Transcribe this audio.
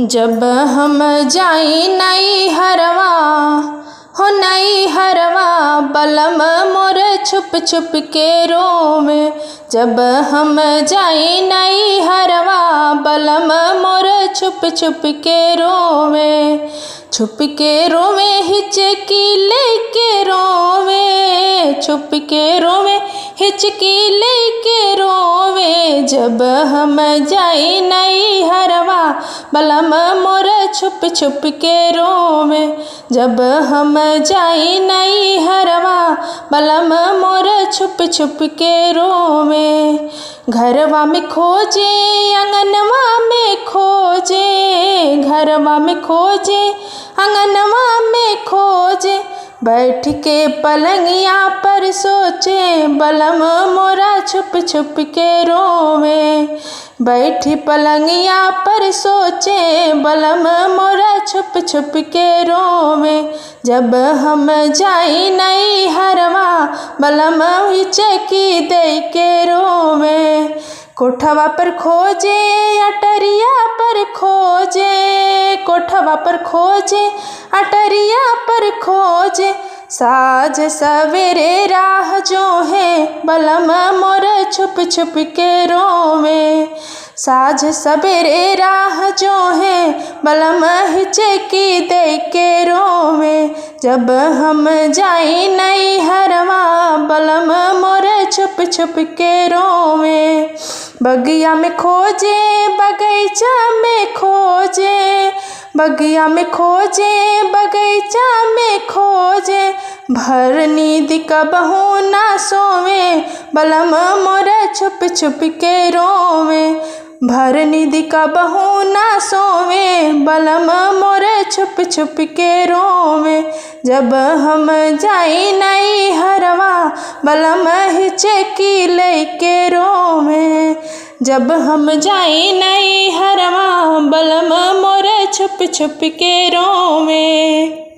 जब हम जाई नई हरवा हो नई हरवा, बलम मोर छुप छुप के रोवे। जब हम जाई नई हरवा, बलम मोर छुप छुप के रोवे। छुप के रोवे हिचकी लेके रोवे, छुप के रोवे हिचकी लेके रोवे। जब हम जाई नई हरवा, बलम मोर छुप छुप के रोवे। जब हम जाई नई हरवा, बलम मोर छुप छुप के रोवे। घरवा में खोजे अंगनवा में खोजे, घरवा में खोजे अंगनवा में खोजे। बैठ के पलंगिया पर सोचे, बलम मोरा छुप छुप के रोवे। बैठी पलंगिया पर सोचे, बलम मोरा छुप छुप के रोवे। जब हम जाई नई हरवा, बलम हिचकी दे के रोवे। कोठवा पर खोजे अटरिया पर खोजे, कोठवा पर खोजे अटरिया पर खोजे। साझ सवेरे राह जो है, बलम मोर छुप छुप के रोवे। साझ सवेरे राह जो है, बलम हिचकी दे के रोवे। जब हम जाई नई हरवा, बलम मोर छुप छुप के रोवे। बगिया में खोजे बगीचा में खोजे, बगिया में खोजे बगीचा में खोजे। भर नींद कबहू ना सोवे, बलम मोर छुप छुप के रोवे। भर नींद कबहू ना सोवे, बलम मोर छुप छुप के रोवे। जब हम जाई नई हरवा, बलम हिचकी लेके रोवे। जब हम जाई नई हरवा, बलम मोर छुप छुप के रोवे।